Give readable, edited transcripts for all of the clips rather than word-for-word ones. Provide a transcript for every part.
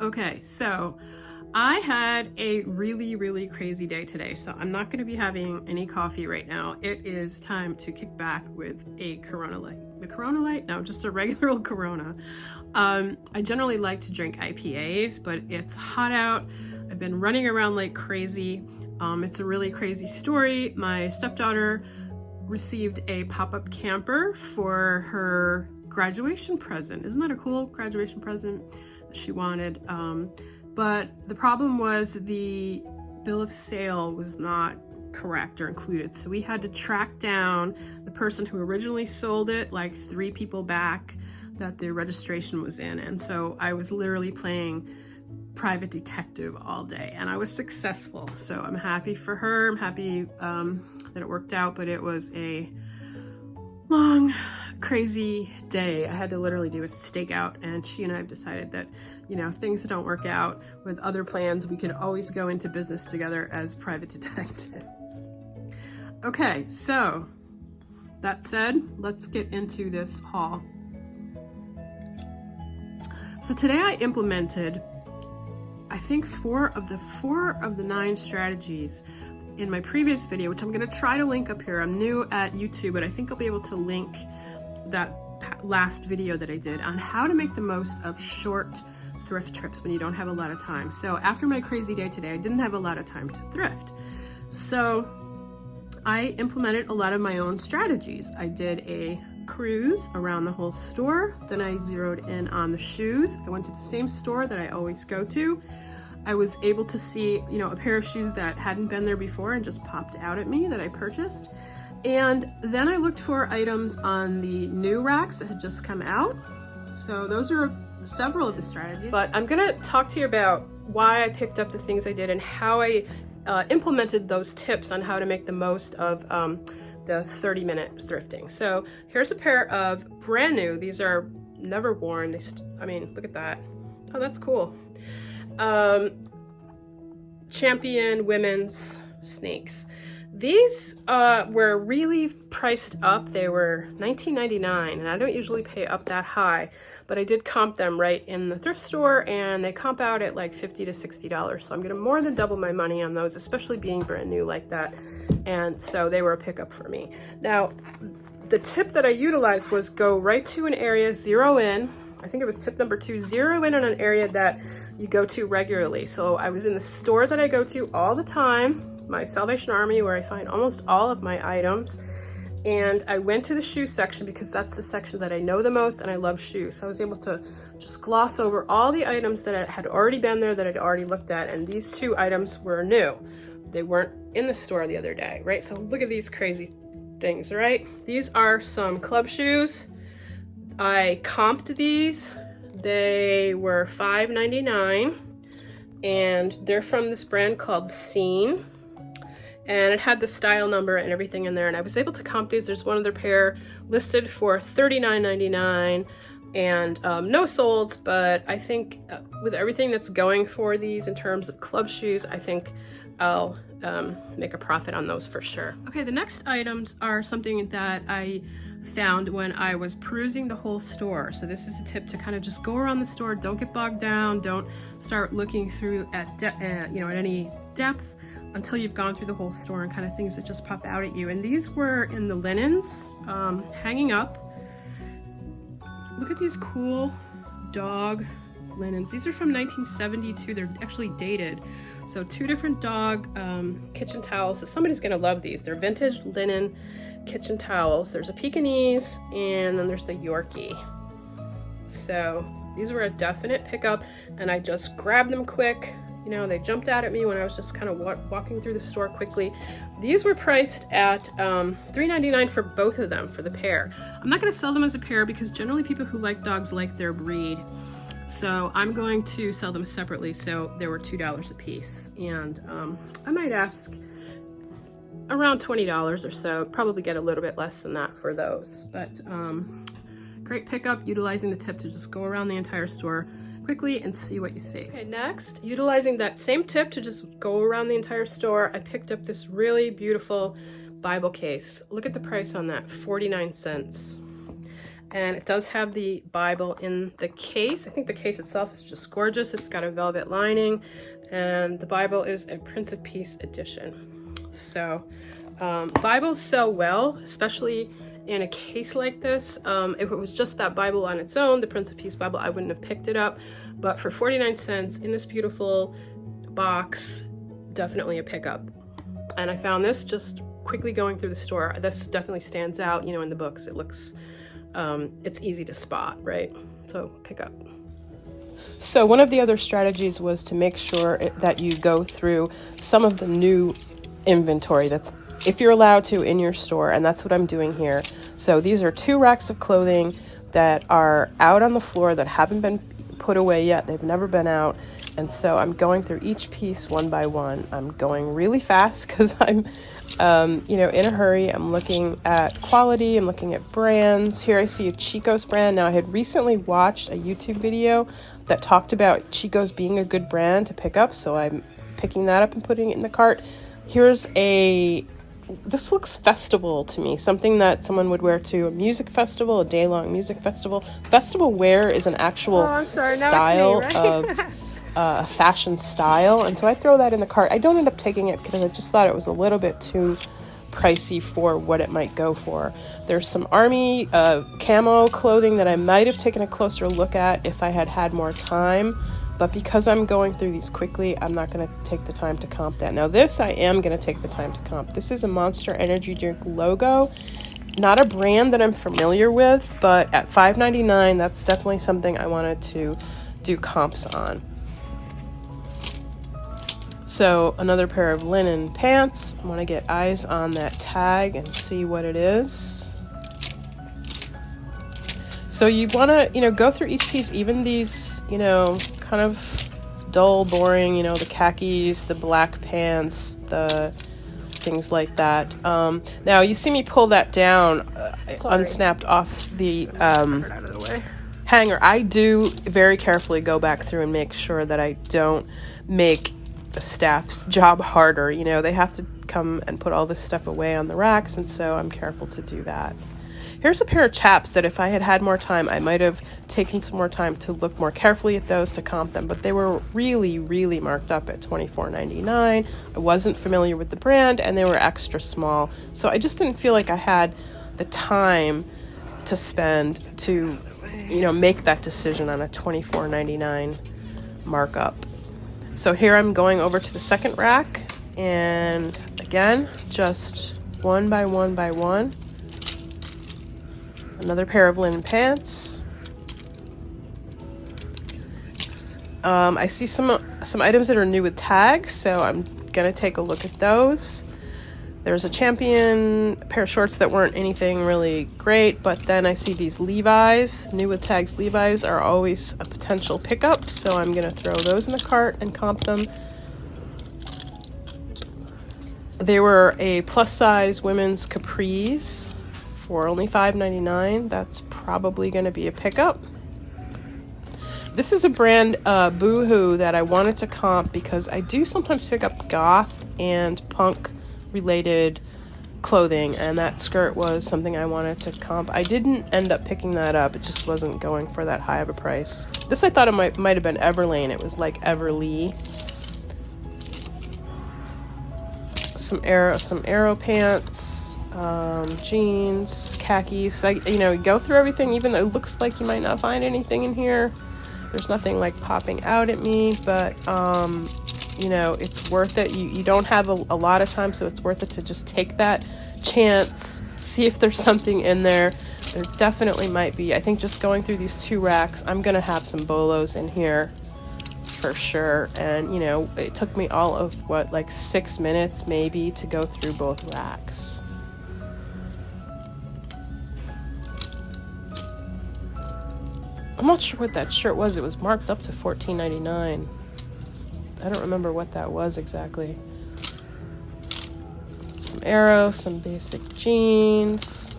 Okay, so I had a really crazy day today, so I'm not going to be having any coffee right now. It is time to kick back with a Corona Light. The Corona Light? No, just a regular old Corona. I generally like to drink IPAs, but it's hot out. I've been running around like crazy. It's a really crazy story. My stepdaughter received a pop-up camper for her graduation present. Isn't that a cool graduation present that she wanted? But the problem was the bill of sale was not correct or included. So we had to track down the person who originally sold it, like 3 people back, that the registration was in. And so I was literally playing private detective all day, and I was successful. So I'm happy for her. I'm happy that it worked out, but it was a long, crazy day. I had to literally do a stakeout, and she and I have decided that, you know, if things don't work out with other plans, we can always go into business together as private detectives. Okay, so that said, let's get into this haul. So today I implemented, I think 4 of the 9 strategies in my previous video, which I'm going to try to link up here. I'm new at YouTube, but I think I'll be able to link that last video that I did on how to make the most of short thrift trips when you don't have a lot of time. So after my crazy day today, I didn't have a lot of time to thrift. So I implemented a lot of my own strategies. I did a cruise around the whole store. Then I zeroed in on the shoes. I went to the same store that I always go to. I was able to see, you know, a pair of shoes that hadn't been there before and just popped out at me that I purchased. And then I looked for items on the new racks that had just come out. So those are several of the strategies. But I'm gonna talk to you about why I picked up the things I did and how I implemented those tips on how to make the most of the 30-minute thrifting. So here's a pair of brand new, these are never worn. I mean, look at that. Oh, that's cool. Champion women's snakes. These were really priced up. They were $19.99, and I don't usually pay up that high, but I did comp them right in the thrift store, and they comp out at like $50 to $60. So I'm gonna more than double my money on those, especially being brand new like that. And so they were a pickup for me. Now, the tip that I utilized was go right to an area, zero in. I think it was tip number 2, zero in on an area that you go to regularly. So I was in the store that I go to all the time, my Salvation Army, where I find almost all of my items. And I went to the shoe section because that's the section that I know the most, and I love shoes. So I was able to just gloss over all the items that had already been there, that I'd already looked at, and these 2 items were new. They weren't in the store the other day, right? So look at these crazy things, right? These are some club shoes. I comped these. They were $5.99, and they're from this brand called Scene, and it had the style number and everything in there, and I was able to comp these. There's one other pair listed for $39.99 and no solds, but I think with everything that's going for these in terms of club shoes, I think I'll make a profit on those for sure. Okay, the next items are something that I found when I was perusing the whole store. So this is a tip to kind of just go around the store, don't get bogged down, don't start looking through at any depth until you've gone through the whole store, and kind of things that just pop out at you. And these were in the linens, hanging up. Look at these cool dog linens. These are from 1972. They're actually dated. So 2 different dog kitchen towels. So somebody's gonna love these. They're vintage linen kitchen towels. There's a Pekingese, and then there's the Yorkie. So these were a definite pickup, and I just grabbed them quick. You know, they jumped out at me when I was just kind of walking through the store quickly. These were priced at $3.99 for both of them, for the pair. I'm not going to sell them as a pair because generally people who like dogs like their breed. So I'm going to sell them separately. So they were $2 a piece. And I might ask around $20 or so, probably get a little bit less than that for those. But great pickup, utilizing the tip to just go around the entire store quickly and see what you see. Okay, next, utilizing that same tip to just go around the entire store, I picked up this really beautiful Bible case. Look at the price on that, 49 cents. And it does have the Bible in the case. I think the case itself is just gorgeous. It's got a velvet lining, and the Bible is a Prince of Peace edition. So Bibles sell well, especially in a case like this. If it was just that Bible on its own, the Prince of Peace Bible, I wouldn't have picked it up. But for 49 cents in this beautiful box, definitely a pickup. And I found this just quickly going through the store. This definitely stands out, you know, in the books. It looks, it's easy to spot, right? So pick up. So one of the other strategies was to make sure that you go through some of the new inventory that's, if you're allowed to, in your store, and that's what I'm doing here. So these are 2 racks of clothing that are out on the floor that haven't been put away yet. They've never been out. And so I'm going through each piece one by one. I'm going really fast because I'm, you know, in a hurry. I'm looking at quality. I'm looking at brands. Here I see a Chico's brand. Now, I had recently watched a YouTube video that talked about Chico's being a good brand to pick up. So I'm picking that up and putting it in the cart. Here's this looks festival to me, something that someone would wear to a music festival, a day-long music festival. Festival wear is an actual style of a fashion style, and so I throw that in the cart. I don't end up taking it because I just thought it was a little bit too pricey for what it might go for. There's some army camo clothing that I might have taken a closer look at if I had had more time. But because I'm going through these quickly, I'm not going to take the time to comp that. Now this, I am going to take the time to comp. This is a Monster Energy Drink logo. Not a brand that I'm familiar with, but at $5.99, that's definitely something I wanted to do comps on. So another pair of linen pants. I want to get eyes on that tag and see what it is. So you want to, you know, go through each piece, even these, you know, kind of dull, boring, you know, the khakis, the black pants, the things like that. Now you see me pull that down, unsnapped off the hanger. I do very carefully go back through and make sure that I don't make the staff's job harder. You know, they have to come and put all this stuff away on the racks, and so I'm careful to do that. Here's a pair of chaps that if I had had more time, I might have taken some more time to look more carefully at those to comp them, but they were really, really marked up at $24.99. I wasn't familiar with the brand, and they were extra small, so I just didn't feel like I had the time to spend to, you know, make that decision on a $24.99 markup. So here I'm going over to the second rack, and again, just one by one by one. Another pair of linen pants. I see some items that are new with tags, so I'm gonna take a look at those. There's a Champion pair of shorts that weren't anything really great, but then I see these Levi's, new with tags. Levi's are always a potential pickup, so I'm gonna throw those in the cart and comp them. They were a plus size women's capris for only $5.99. That's probably gonna be a pickup. This is a brand, Boohoo, that I wanted to comp because I do sometimes pick up goth and punk related clothing, and that skirt was something I wanted to comp. I didn't end up picking that up. It just wasn't going for that high of a price. This I thought it might have been Everlane. It was like Everlee. Some Aero pants, jeans, khakis. You know, go through everything, even though it looks like you might not find anything in here. There's nothing like popping out at me, but you know, it's worth it. You don't have a lot of time, so it's worth it to just take that chance, see if there's something in there. There definitely might be. I think just going through these two racks, I'm gonna have some bolos in here for sure. And you know, it took me all of what, like 6 minutes maybe to go through both racks. I'm not sure what that shirt was. It was marked up to $14.99. I don't remember what that was exactly. Some Aero, some basic jeans.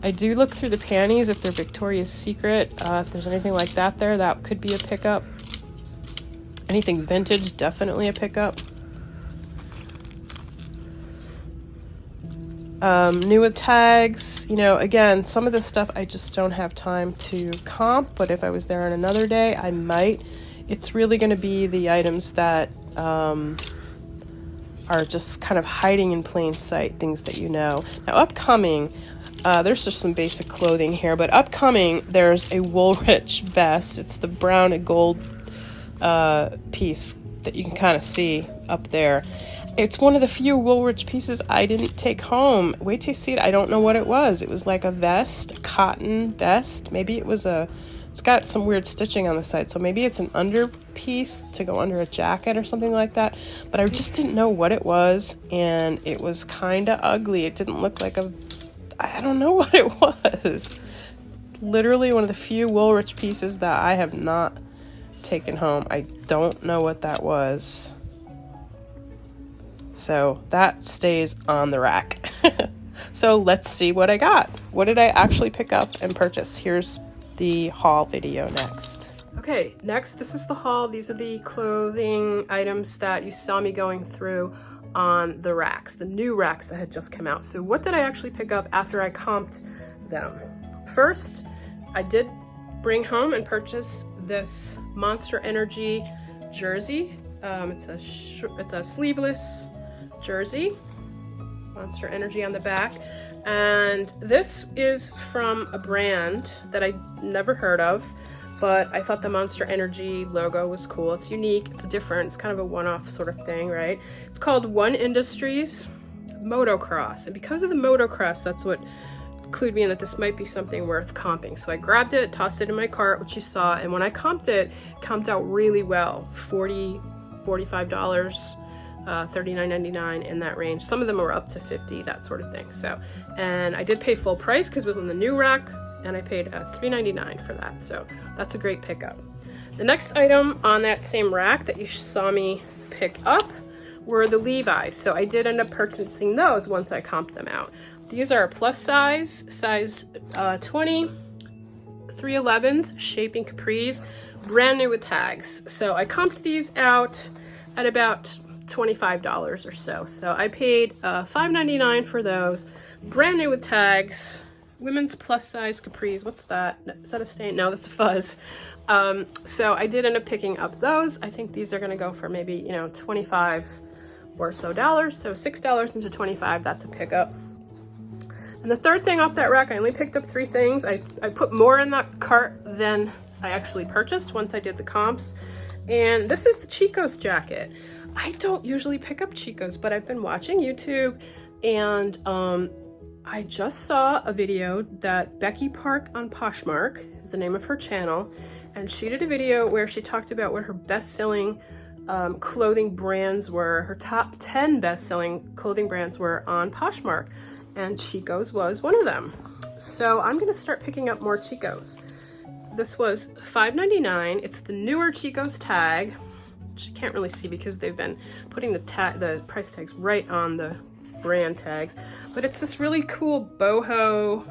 I do look through the panties if they're Victoria's Secret. If there's anything like that there, that could be a pickup. Anything vintage, definitely a pickup. New with tags. You know, again, some of this stuff I just don't have time to comp, but if I was there on another day, I might. It's really going to be the items that are just kind of hiding in plain sight, things that you know. Now, upcoming, there's just some basic clothing here, but upcoming, there's a Woolrich vest. It's the brown and gold piece that you can kind of see up there. It's one of the few Woolrich pieces I didn't take home. Wait till you see it. I don't know what it was. It was like a vest, a cotton vest. Maybe it was it's got some weird stitching on the side, so maybe it's an under piece to go under a jacket or something like that. But I just didn't know what it was, and it was kind of ugly. It didn't look like I don't know what it was. Literally one of the few Woolrich pieces that I have not taken home. I don't know what that was. So that stays on the rack. So let's see what I got. What did I actually pick up and purchase? Here's the haul video next. Okay, next, this is the haul. These are the clothing items that you saw me going through on the racks, the new racks that had just come out. So what did I actually pick up after I comped them? First, I did bring home and purchase this Monster Energy jersey. It's a sleeveless jersey, Monster Energy on the back, and this is from a brand that I never heard of, but I thought the Monster Energy logo was cool. It's unique, it's different, it's kind of a one-off sort of thing, right? It's called One Industries Motocross, and because of the motocross, that's what clued me in that this might be something worth comping. So I grabbed it, tossed it in my cart, which you saw, and when I comped it, comped out really well. $40, $45, $39.99 in that range. Some of them were up to $50, that sort of thing. So, and I did pay full price because it was on the new rack, and I paid $3.99 for that. So that's a great pickup. The next item on that same rack that you saw me pick up were the Levi's. So I did end up purchasing those once I comped them out. These are plus size 20, 311s, shaping capris, brand new with tags. So I comped these out at about $25 or so. So I paid $5.99 for those, brand new with tags, women's plus size capris. What's that? Is that a stain? No, that's a fuzz. So I did end up picking up those. I think these are going to go for maybe, you know, $25 or so dollars. So $6 into $25, that's a pickup. And the third thing off that rack, I only picked up 3 things. I put more in that cart than I actually purchased once I did the comps. And this is the Chico's jacket. I don't usually pick up Chico's, but I've been watching YouTube, and I just saw a video that Becky Park on Poshmark is the name of her channel, and she did a video where she talked about what her best-selling clothing brands were. Her top 10 best-selling clothing brands were on Poshmark, and Chico's was one of them. So I'm gonna start picking up more Chico's. This was $5.99. It's the newer Chico's tag, which you can't really see because they've been putting the price tags right on the brand tags. But it's this really cool boho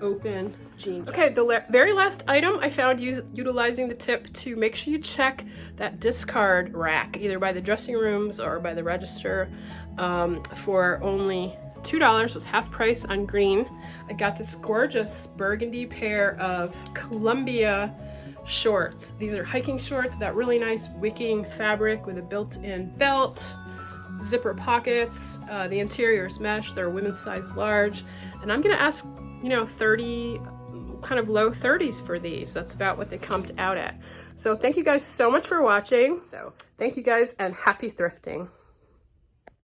open jean. Okay, the very last item I found utilizing the tip to make sure you check that discard rack, either by the dressing rooms or by the register, for only $2, was half price on green. I got this gorgeous burgundy pair of Columbia shorts. These are hiking shorts, that really nice wicking fabric with a built-in belt, zipper pockets. The interior is mesh. They're women's size large, and I'm gonna ask, you know, 30, kind of low 30s for these. That's about what they comped out at. So thank you guys so much for watching. So thank you guys, and happy thrifting.